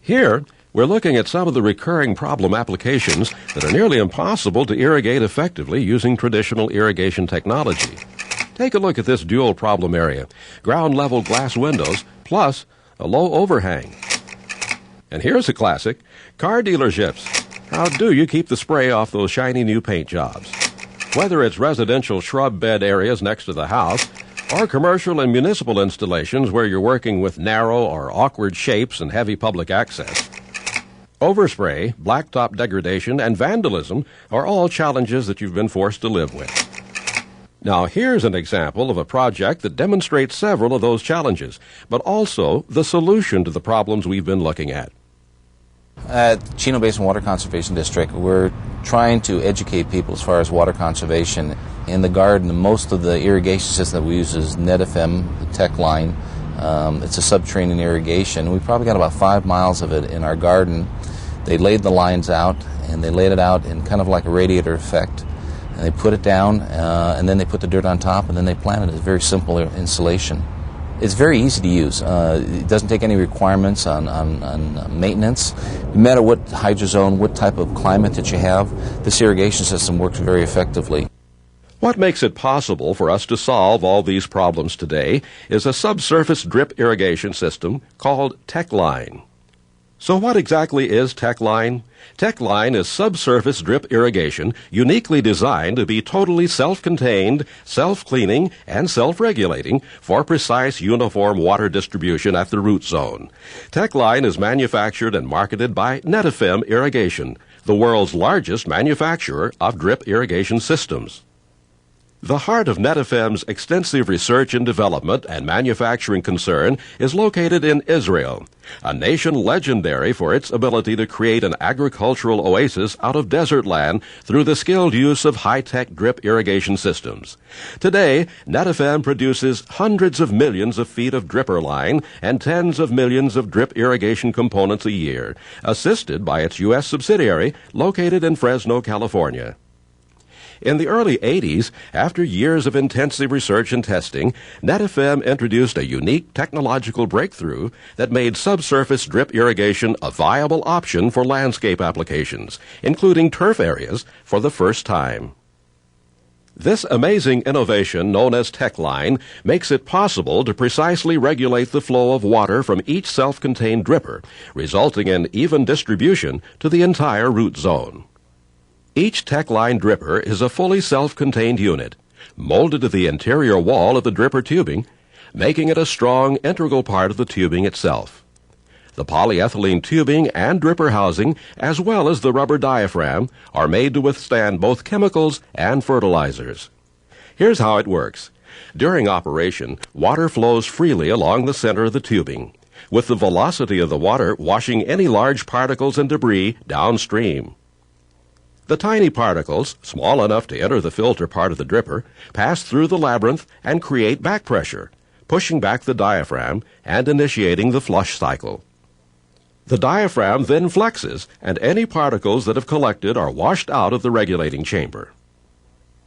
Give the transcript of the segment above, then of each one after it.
Here, we're looking at some of the recurring problem applications that are nearly impossible to irrigate effectively using traditional irrigation technology. Take a look at this dual problem area: ground-level glass windows plus a low overhang. And here's a classic: car dealerships. How do you keep the spray off those shiny new paint jobs? Whether it's residential shrub bed areas next to the house or commercial and municipal installations where you're working with narrow or awkward shapes and heavy public access, overspray, blacktop degradation, and vandalism are all challenges that you've been forced to live with. Now, here's an example of a project that demonstrates several of those challenges, but also the solution to the problems we've been looking at. At Chino Basin Water Conservation District, we're trying to educate people as far as water conservation. In the garden, most of the irrigation system that we use is NetFM, the Techline. It's a subterranean irrigation. We've probably got about 5 miles of it in our garden. They laid the lines out, and they laid it out in kind of like a radiator effect. And they put it down, and then they put the dirt on top, and then they planted it. It's a very simple installation. It's very easy to use. It doesn't take any requirements on maintenance. No matter what hydrozone, what type of climate that you have, this irrigation system works very effectively. What makes it possible for us to solve all these problems today is a subsurface drip irrigation system called Techline. So what exactly is Techline? Techline is subsurface drip irrigation uniquely designed to be totally self-contained, self-cleaning, and self-regulating for precise uniform water distribution at the root zone. Techline is manufactured and marketed by NetFM Irrigation, the world's largest manufacturer of drip irrigation systems. The heart of NetFM's extensive research and development and manufacturing concern is located in Israel, a nation legendary for its ability to create an agricultural oasis out of desert land through the skilled use of high-tech drip irrigation systems. Today, NetFM produces hundreds of millions of feet of dripper line and tens of millions of drip irrigation components a year, assisted by its U.S. subsidiary located in Fresno, California. In the early 80s, after years of intensive research and testing, NetFM introduced a unique technological breakthrough that made subsurface drip irrigation a viable option for landscape applications, including turf areas, for the first time. This amazing innovation, known as Techline, makes it possible to precisely regulate the flow of water from each self-contained dripper, resulting in even distribution to the entire root zone. Each Techline dripper is a fully self-contained unit, molded to the interior wall of the dripper tubing, making it a strong, integral part of the tubing itself. The polyethylene tubing and dripper housing, as well as the rubber diaphragm, are made to withstand both chemicals and fertilizers. Here's how it works. During operation, water flows freely along the center of the tubing, with the velocity of the water washing any large particles and debris downstream. The tiny particles, small enough to enter the filter part of the dripper, pass through the labyrinth and create back pressure, pushing back the diaphragm and initiating the flush cycle. The diaphragm then flexes, and any particles that have collected are washed out of the regulating chamber.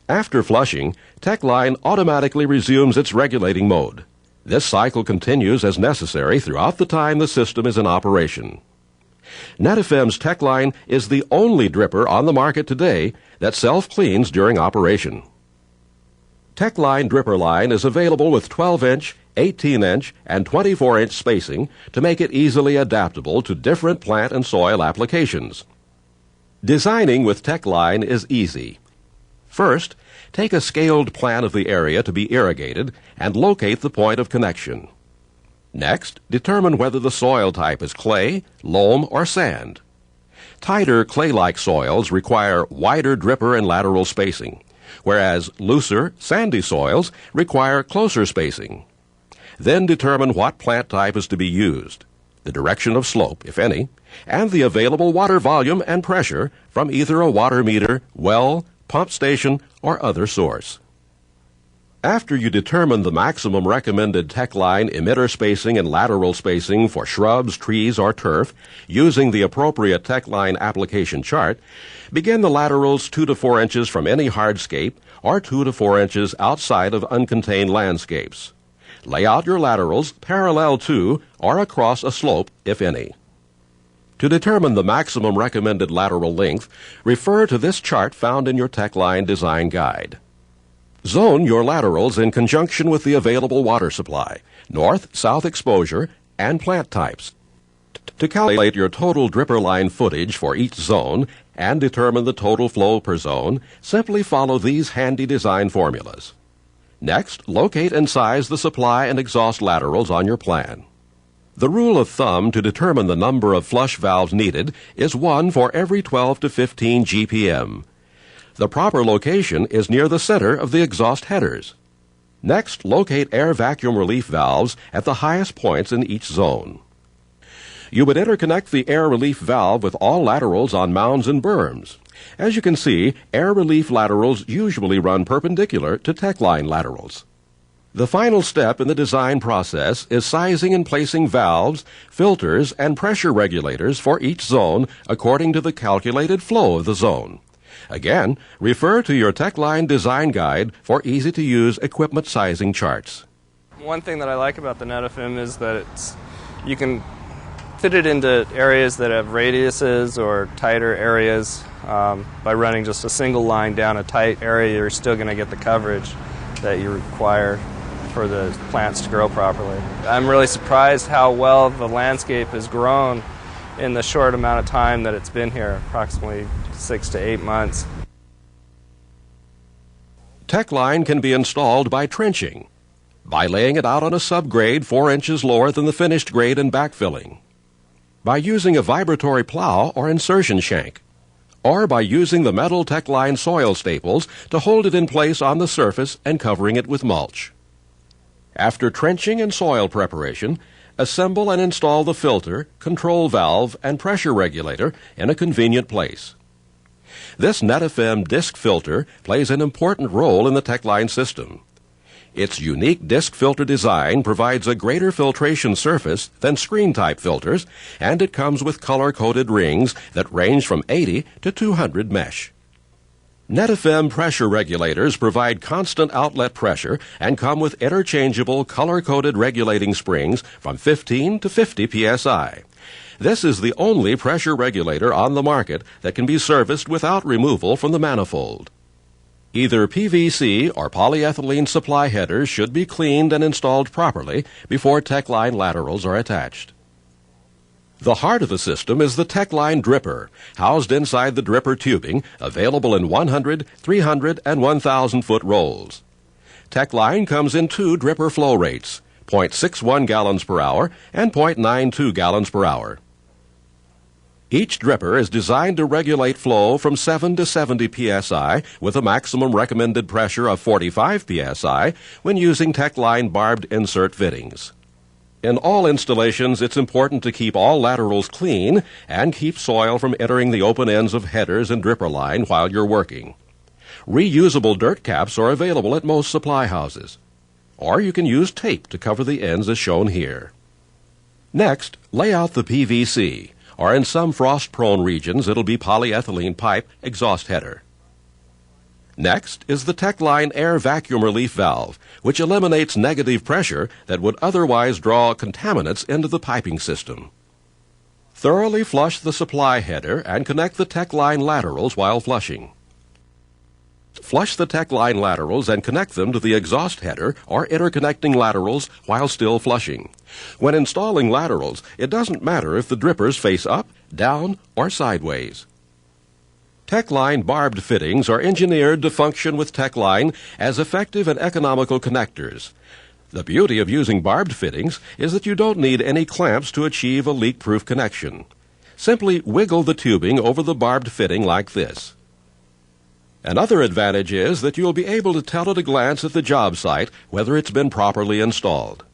After flushing, Techline automatically resumes its regulating mode. This cycle continues as necessary throughout the time the system is in operation. NetFM's Techline is the only dripper on the market today that self-cleans during operation. Techline dripper line is available with 12-inch, 18-inch, and 24-inch spacing to make it easily adaptable to different plant and soil applications. Designing with Techline is easy. First, take a scaled plan of the area to be irrigated and locate the point of connection. Next, determine whether the soil type is clay, loam, or sand. Tighter clay-like soils require wider dripper and lateral spacing, whereas looser, sandy soils require closer spacing. Then determine what plant type is to be used, the direction of slope, if any, and the available water volume and pressure from either a water meter, well, pump station, or other source. After you determine the maximum recommended Techline emitter spacing and lateral spacing for shrubs, trees, or turf, using the appropriate Techline application chart, begin the laterals 2 to 4 inches from any hardscape or 2 to 4 inches outside of uncontained landscapes. Lay out your laterals parallel to or across a slope, if any. To determine the maximum recommended lateral length, refer to this chart found in your Techline design guide. Zone your laterals in conjunction with the available water supply, north-south exposure, and plant types. To calculate your total dripper line footage for each zone and determine the total flow per zone, simply follow these handy design formulas. Next, locate and size the supply and exhaust laterals on your plan. The rule of thumb to determine the number of flush valves needed is 1 for every 12 to 15 GPM. The proper location is near the center of the exhaust headers. Next, locate air vacuum relief valves at the highest points in each zone. You would interconnect the air relief valve with all laterals on mounds and berms. As you can see, air relief laterals usually run perpendicular to Techline laterals. The final step in the design process is sizing and placing valves, filters, and pressure regulators for each zone according to the calculated flow of the zone. Again, refer to your Techline design guide for easy-to-use equipment sizing charts. One thing that I like about the NetFM is that you can fit it into areas that have radiuses or tighter areas. By running just a single line down a tight area, you're still going to get the coverage that you require for the plants to grow properly. I'm really surprised how well the landscape has grown in the short amount of time that it's been here, approximately 6 to 8 months. Techline can be installed by trenching, by laying it out on a subgrade 4 inches lower than the finished grade and backfilling, by using a vibratory plow or insertion shank, or by using the metal Techline soil staples to hold it in place on the surface and covering it with mulch. After trenching and soil preparation, assemble and install the filter, control valve, and pressure regulator in a convenient place. This NetFM disc filter plays an important role in the Techline system. Its unique disc filter design provides a greater filtration surface than screen-type filters, and it comes with color-coded rings that range from 80 to 200 mesh. NetFM pressure regulators provide constant outlet pressure and come with interchangeable color-coded regulating springs from 15 to 50 psi. This is the only pressure regulator on the market that can be serviced without removal from the manifold. Either PVC or polyethylene supply headers should be cleaned and installed properly before Techline laterals are attached. The heart of the system is the Techline dripper, housed inside the dripper tubing, available in 100, 300, and 1,000-foot rolls. Techline comes in 2 dripper flow rates, 0.61 gallons per hour and 0.92 gallons per hour. Each dripper is designed to regulate flow from 7 to 70 psi with a maximum recommended pressure of 45 psi when using Techline barbed insert fittings. In all installations, it's important to keep all laterals clean and keep soil from entering the open ends of headers and dripper line while you're working. Reusable dirt caps are available at most supply houses, or you can use tape to cover the ends as shown here. Next, lay out the PVC, or in some frost-prone regions it'll be polyethylene pipe exhaust header. Next is the Techline air vacuum relief valve, which eliminates negative pressure that would otherwise draw contaminants into the piping system. Thoroughly flush the supply header and connect the Techline laterals while flushing. Flush the Techline laterals and connect them to the exhaust header or interconnecting laterals while still flushing. When installing laterals, it doesn't matter if the drippers face up, down, or sideways. Techline barbed fittings are engineered to function with Techline as effective and economical connectors. The beauty of using barbed fittings is that you don't need any clamps to achieve a leak-proof connection. Simply wiggle the tubing over the barbed fitting like this. Another advantage is that you'll be able to tell at a glance at the job site whether it's been properly installed.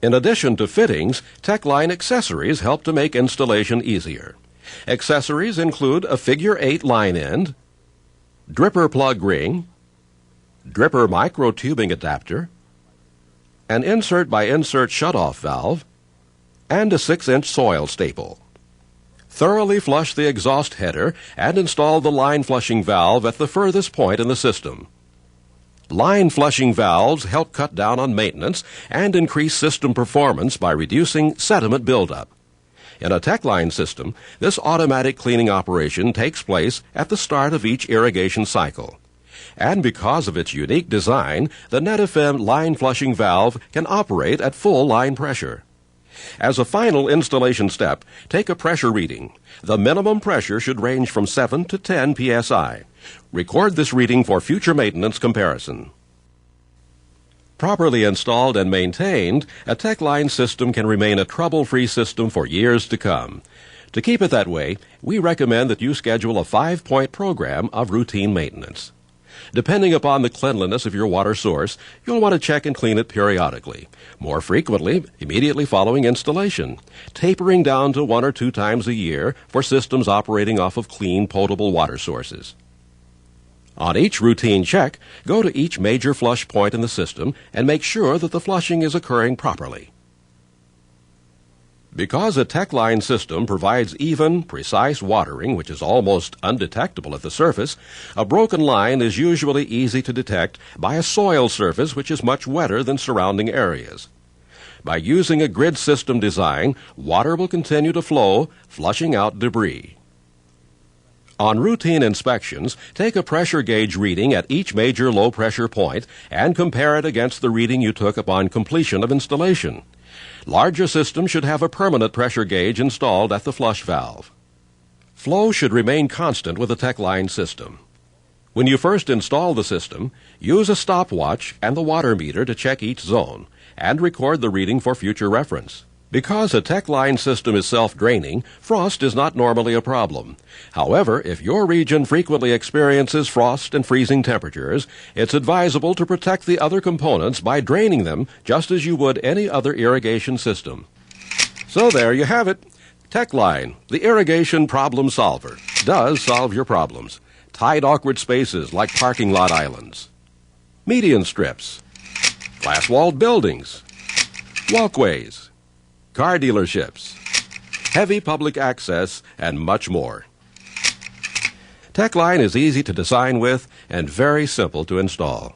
In addition to fittings, Techline accessories help to make installation easier. Accessories include a figure 8 line end, dripper plug ring, dripper micro tubing adapter, an insert-by-insert shutoff valve, and a 6-inch soil staple. Thoroughly flush the exhaust header and install the line flushing valve at the furthest point in the system. Line flushing valves help cut down on maintenance and increase system performance by reducing sediment buildup. In a Techline system, this automatic cleaning operation takes place at the start of each irrigation cycle. And because of its unique design, the NetFM line flushing valve can operate at full line pressure. As a final installation step, take a pressure reading. The minimum pressure should range from 7 to 10 psi. Record this reading for future maintenance comparison. Properly installed and maintained, a Techline system can remain a trouble-free system for years to come. To keep it that way, we recommend that you schedule a 5-point program of routine maintenance. Depending upon the cleanliness of your water source, you'll want to check and clean it periodically, more frequently immediately following installation, tapering down to 1 or 2 times a year for systems operating off of clean, potable water sources. On each routine check, go to each major flush point in the system and make sure that the flushing is occurring properly. Because a Techline system provides even, precise watering, which is almost undetectable at the surface, a broken line is usually easy to detect by a soil surface which is much wetter than surrounding areas. By using a grid system design, water will continue to flow, flushing out debris. On routine inspections, take a pressure gauge reading at each major low-pressure point and compare it against the reading you took upon completion of installation. Larger systems should have a permanent pressure gauge installed at the flush valve. Flow should remain constant with a Techline system. When you first install the system, use a stopwatch and the water meter to check each zone and record the reading for future reference. Because a Techline system is self-draining, frost is not normally a problem. However, if your region frequently experiences frost and freezing temperatures, it's advisable to protect the other components by draining them just as you would any other irrigation system. So there you have it. Techline, the irrigation problem solver, does solve your problems. Tight, awkward spaces like parking lot islands, median strips, glass-walled buildings, walkways, car dealerships, heavy public access, and much more. Techline is easy to design with and very simple to install.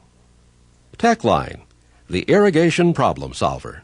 Techline, the irrigation problem solver.